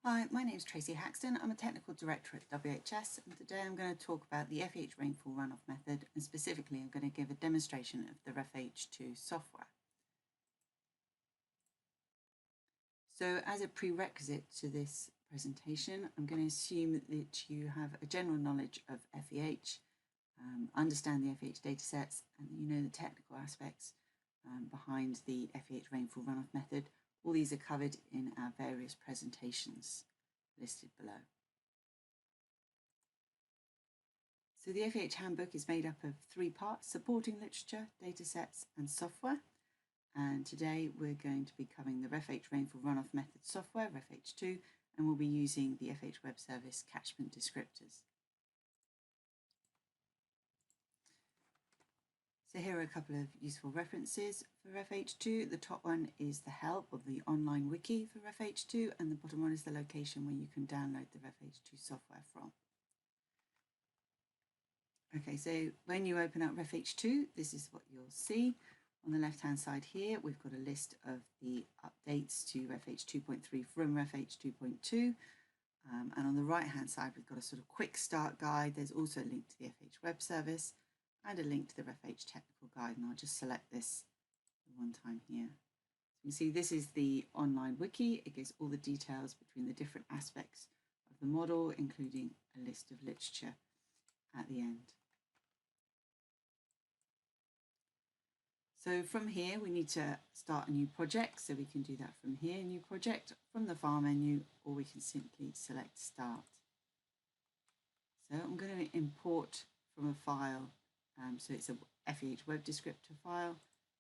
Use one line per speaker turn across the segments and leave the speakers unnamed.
Hi, my name is Tracy Haxton. I'm a Technical Director at WHS, and today I'm going to talk about the FEH Rainfall Runoff method, and specifically I'm going to give a demonstration of the ReFH2 software. So as a prerequisite to this presentation, I'm going to assume that you have a general knowledge of FEH, understand the FEH datasets, and you know the technical aspects behind the FEH Rainfall Runoff method. All these are covered in our various presentations listed below. So the FEH Handbook is made up of 3 parts: supporting literature, datasets, and software. And today we're going to be covering the ReFH Rainfall Runoff method software, ReFH2, and we'll be using the FEH Web Service catchment descriptors. So here are a couple of useful references for ReFH2. The top one is the help of the online wiki for ReFH2, and the bottom one is the location where you can download the ReFH2 software from. Okay, so when you open up ReFH2, this is what you'll see. On the left-hand side here, we've got a list of the updates to ReFH 2.3 from ReFH 2.2. And on the right-hand side, we've got a sort of quick start guide. There's also a link to the FEH Web Service and a link to the ReFH Technical Guide. And I'll just select this one time here. So you can see this is the online wiki. It gives all the details between the different aspects of the model, including a list of literature at the end. So from here, we need to start a new project. So we can do that from here, new project, from the file menu, or we can simply select start. So I'm going to import from a file. So it's a FEH web descriptor file.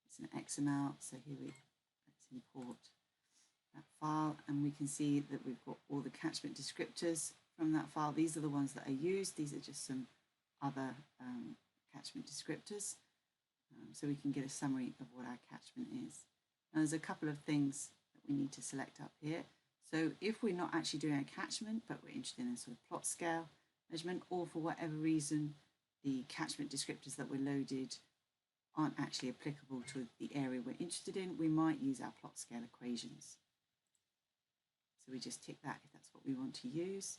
It's an XML. So here let's import that file, and we can see that we've got all the catchment descriptors from that file. These are the ones that are used. These are just some other catchment descriptors. So we can get a summary of what our catchment is. Now there's a couple of things that we need to select up here. So if we're not actually doing a catchment, but we're interested in a sort of plot scale measurement, or for whatever reason the catchment descriptors that were loaded aren't actually applicable to the area we're interested in, we might use our plot scale equations. So we just tick that if that's what we want to use.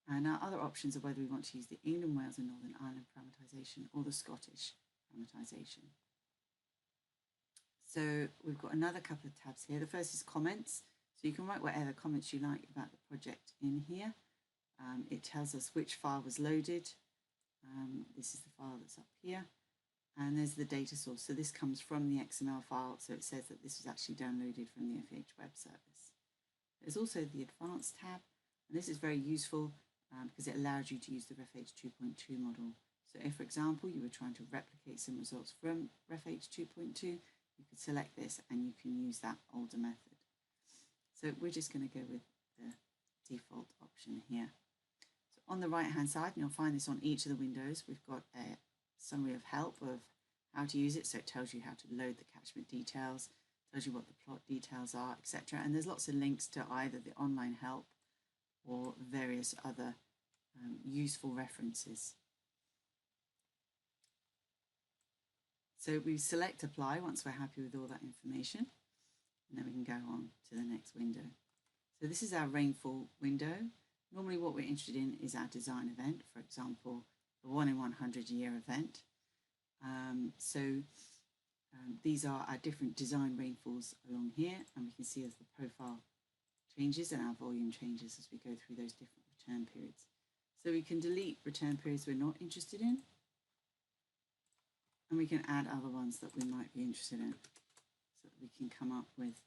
And our other options are whether we want to use the England, Wales and Northern Ireland parameterization or the Scottish parameterization. So we've got another couple of tabs here. The first is comments. So you can write whatever comments you like about the project in here. It tells us which file was loaded. This is the file that's up here. And there's the data source. So this comes from the XML file. So it says that this was actually downloaded from the FEH Web Service. There's also the Advanced tab. And this is very useful because it allows you to use the ReFH 2.2 model. So if, for example, you were trying to replicate some results from ReFH 2.2, you could select this and you can use that older method. So we're just going to go with the default option here. So on the right-hand side, and you'll find this on each of the windows, we've got a summary of help of how to use it. So it tells you how to load the catchment details, tells you what the plot details are, etc. And there's lots of links to either the online help or various other useful references. So we select apply once we're happy with all that information, and then we can go on to the next window. So this is our rainfall window. Normally what we're interested in is our design event, for example, the 1 in 100 year event. These are our different design rainfalls along here, and we can see as the profile changes and our volume changes as we go through those different return periods. So we can delete return periods we're not interested in, and we can add other ones that we might be interested in, so that we can come up with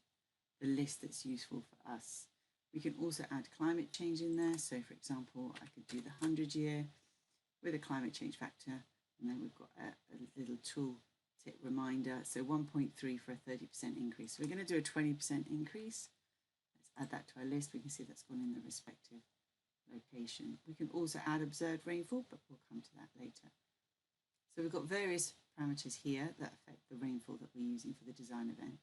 the list that's useful for us. We can also add climate change in there. So for example, I could do the 100 year with a climate change factor, and then we've got a little tool tip reminder. So 1.3 for a 30% increase. So we're going to do a 20% increase. Let's add that to our list. We can see that's gone in the respective location. We can also add observed rainfall, but we'll come to that later. So we've got various parameters here that affect the rainfall that we're using for the design event.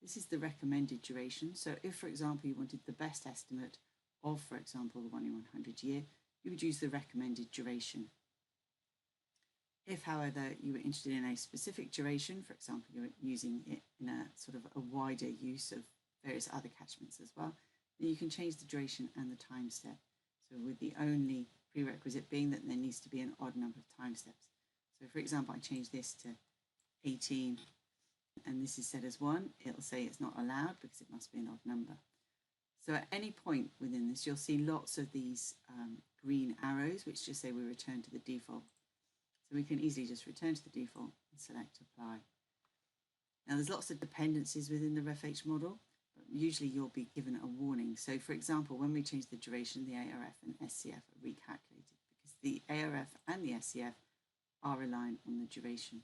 This is the recommended duration. So if, for example, you wanted the best estimate of, for example, the 1 in 100 year, you would use the recommended duration. If, however, you were interested in a specific duration, for example, you're using it in a sort of a wider use of various other catchments as well, then you can change the duration and the time step. So with the only prerequisite being that there needs to be an odd number of time steps. So for example, I change this to 18 and this is set as 1, it'll say it's not allowed because it must be an odd number. So at any point within this, you'll see lots of these green arrows, which just say we return to the default. So we can easily just return to the default and select apply. Now there's lots of dependencies within the ReFH model, but usually you'll be given a warning. So for example, when we change the duration, the ARF and SCF are recalculated because the ARF and the SCF are reliant on the duration.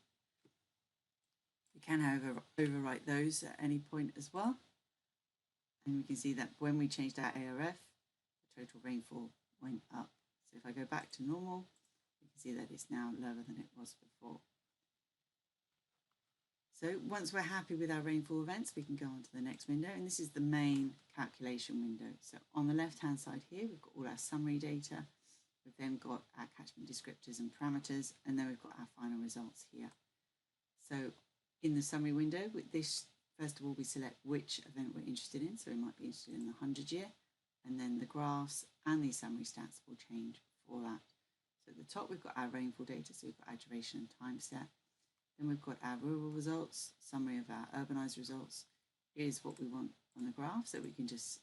We can, however, overwrite those at any point as well. And we can see that when we changed our ARF, the total rainfall went up. So if I go back to normal, we can see that it's now lower than it was before. So once we're happy with our rainfall events, we can go on to the next window, and this is the main calculation window. So on the left-hand side here, we've got all our summary data. We've then got our catchment descriptors and parameters, and then we've got our final results here. So in the summary window, with this, first of all, we select which event we're interested in. So we might be interested in the 100-year, and then the graphs and the summary stats will change for that. So at the top, we've got our rainfall data, so we've got our duration and time step. Then we've got our rural results, summary of our urbanised results. Here's what we want on the graph, so we can just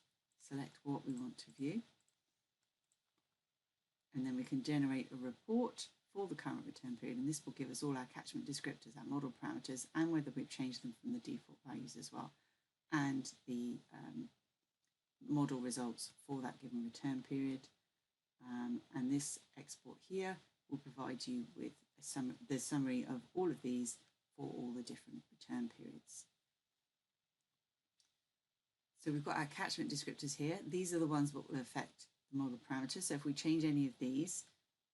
select what we want to view. And then we can generate a report for the current return period, and this will give us all our catchment descriptors, our model parameters, and whether we've changed them from the default values as well, and the model results for that given return period. And this export here will provide you with the summary of all of these for all the different return periods. So we've got our catchment descriptors here. These are the ones that will affect the model parameters. So if we change any of these,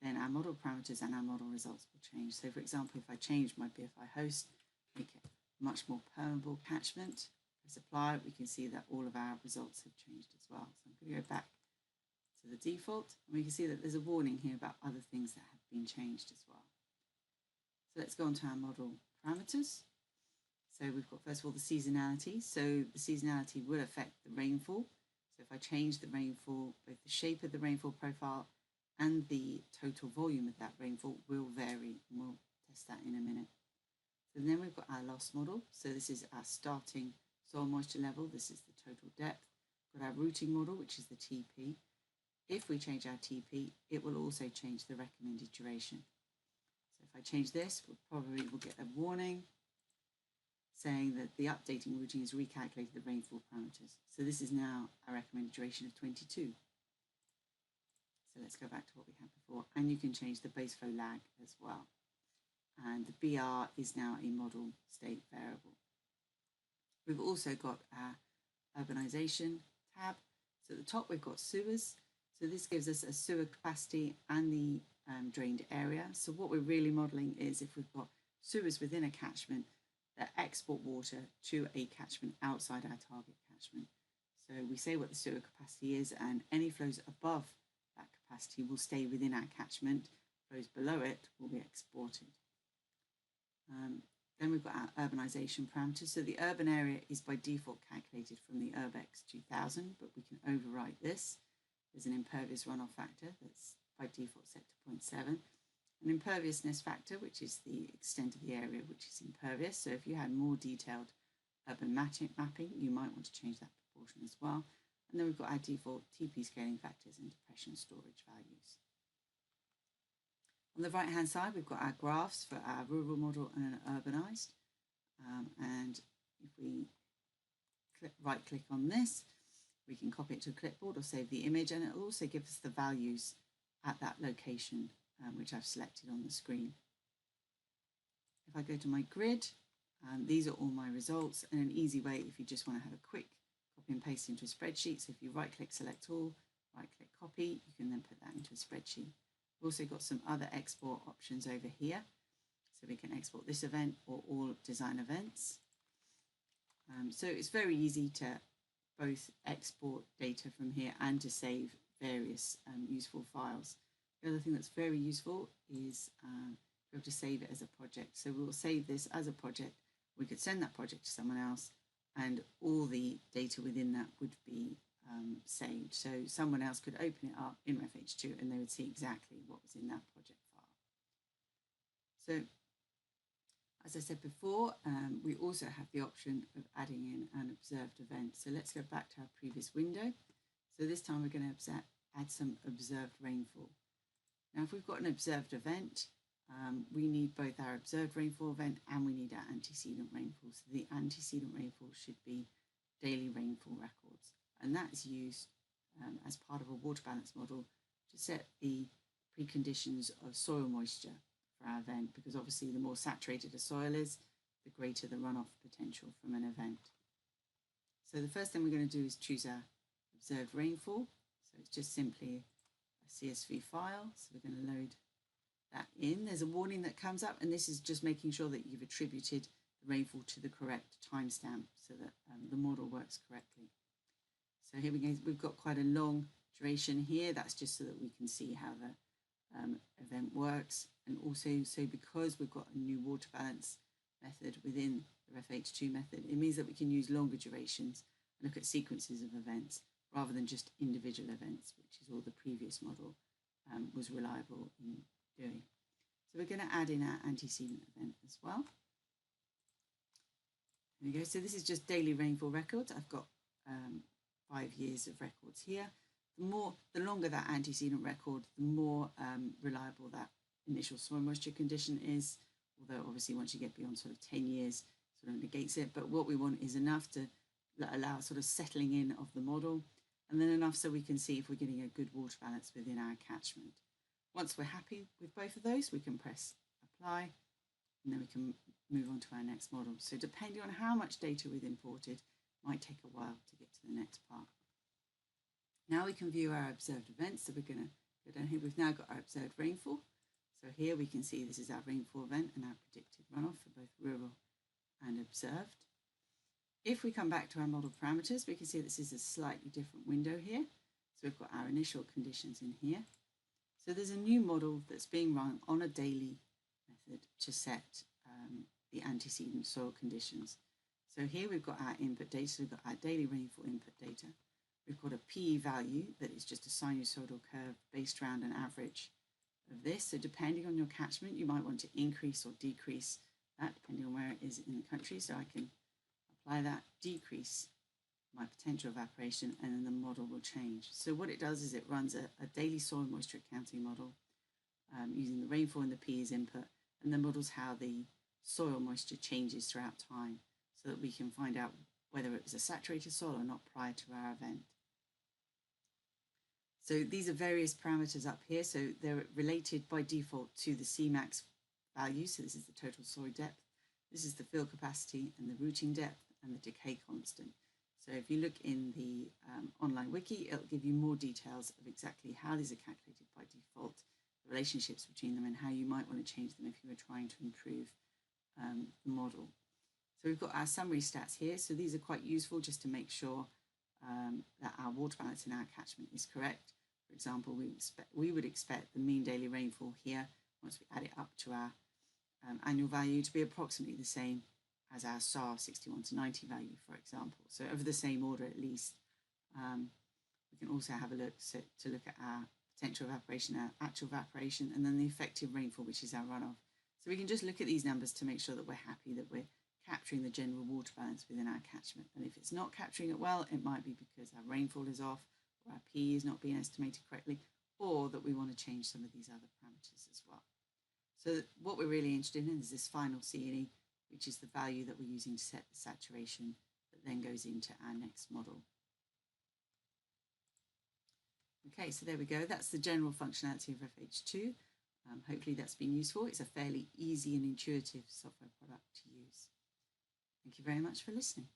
then our model parameters and our model results will change. So for example, if I change my BFI host, make it much more permeable catchment, press apply, we can see that all of our results have changed as well. So I'm going to go back to the default, and we can see that there's a warning here about other things that have been changed as well. So let's go on to our model parameters. So we've got, first of all, the seasonality. So the seasonality will affect the rainfall. So if I change the rainfall, both the shape of the rainfall profile and the total volume of that rainfall will vary, and we'll test that in a minute. So then we've got our loss model. So this is our starting soil moisture level. This is the total depth. We've got our routing model, which is the TP. If we change our TP, it will also change the recommended duration. So if I change this, we'll get a warning saying that the updating routing has recalculated the rainfall parameters. So this is now a recommended duration of 22. So let's go back to what we had before, and you can change the base flow lag as well. And the BR is now a model state variable. We've also got our urbanisation tab. So at the top we've got sewers. So this gives us a sewer capacity and the drained area. So what we're really modelling is if we've got sewers within a catchment that export water to a catchment outside our target catchment. So we say what the sewer capacity is, and any flows above that capacity will stay within our catchment. Flows below it will be exported. Then we've got our urbanisation parameters. So the urban area is by default calculated from the URBEX 2000, but we can overwrite this. There's an impervious runoff factor that's by default set to 0.7. An imperviousness factor, which is the extent of the area which is impervious. So if you had more detailed urban mapping, you might want to change that proportion as well. And then we've got our default TP scaling factors and depression storage values. On the right-hand side, we've got our graphs for our rural model and urbanised. And if we right-click on this, we can copy it to a clipboard or save the image, and it will also give us the values at that location, which I've selected on the screen. If I go to my grid, these are all my results, and an easy way if you just want to have a quick copy and paste into a spreadsheet. So if you right-click select all, right-click copy, you can then put that into a spreadsheet. We've also got some other export options over here. So we can export this event or all design events. So it's very easy to both export data from here and to save various useful files. The other thing that's very useful is be able to save it as a project. So we'll save this as a project. We could send that project to someone else, and all the data within that would be saved. So someone else could open it up in ReFH2 and they would see exactly what was in that project file. So as I said before, we also have the option of adding in an observed event. So let's go back to our previous window. So this time we're going to add some observed rainfall. Now, if we've got an observed event, we need both our observed rainfall event and we need our antecedent rainfall. So the antecedent rainfall should be daily rainfall records. And that is used as part of a water balance model to set the preconditions of soil moisture for our event, because obviously the more saturated a soil is, the greater the runoff potential from an event. So the first thing we're going to do is choose our observed rainfall. So it's just simply a CSV file. So we're going to load that in. There's a warning that comes up, and this is just making sure that you've attributed the rainfall to the correct timestamp so that the model works correctly. So here we go. We've got quite a long duration here. That's just so that we can see how the event works. And also, so because we've got a new water balance method within the ReFH2 method, it means that we can use longer durations and look at sequences of events rather than just individual events, which is all the previous model was reliable in doing. So we're going to add in our antecedent event as well. There we go. So this is just daily rainfall records. I've got 5 years of records here. The longer that antecedent record, the more reliable that initial soil moisture condition is, although obviously once you get beyond sort of 10 years, sort of negates it. But what we want is enough to allow sort of settling in of the model, and then enough so we can see if we're getting a good water balance within our catchment. Once we're happy with both of those, we can press apply, and then we can move on to our next model. So depending on how much data we've imported, it might take a while to get to the next part. Now we can view our observed events. So we're going to go down here. We've now got our observed rainfall. So here we can see this is our rainfall event and our predicted runoff for both rural and observed. If we come back to our model parameters, we can see this is a slightly different window here. So we've got our initial conditions in here. So there's a new model that's being run on a daily method to set the antecedent soil conditions. So here we've got our input data. So we've got our daily rainfall input data. We've got a P value that is just a sinusoidal curve based around an average of this. So depending on your catchment, you might want to increase or decrease that depending on where it is in the country. So I can apply that, decrease my potential evaporation, and then the model will change. So what it does is it runs a daily soil moisture accounting model using the rainfall and the P as input, and then models how the soil moisture changes throughout time so that we can find out whether it was a saturated soil or not prior to our event. So these are various parameters up here. So they're related by default to the Cmax value. So this is the total soil depth. This is the fill capacity and the rooting depth and the decay constant. So if you look in the online wiki, it'll give you more details of exactly how these are calculated by default, the relationships between them, and how you might want to change them if you were trying to improve the model. So we've got our summary stats here. So these are quite useful just to make sure that our water balance in our catchment is correct. For example, we would expect the mean daily rainfall here, once we add it up to our annual value, to be approximately the same as our SAR 61 to 90 value, for example. So over the same order at least. We can also have a look to look at our potential evaporation, our actual evaporation, and then the effective rainfall, which is our runoff. So we can just look at these numbers to make sure that we're happy that we're capturing the general water balance within our catchment. And if it's not capturing it well, it might be because our rainfall is off, or our P is not being estimated correctly, or that we want to change some of these other parameters as well. So what we're really interested in is this final C&E, which is the value that we're using to set the saturation that then goes into our next model. Okay, so there we go. That's the general functionality of ReFH2. Hopefully that's been useful. It's a fairly easy and intuitive software product to use. Thank you very much for listening.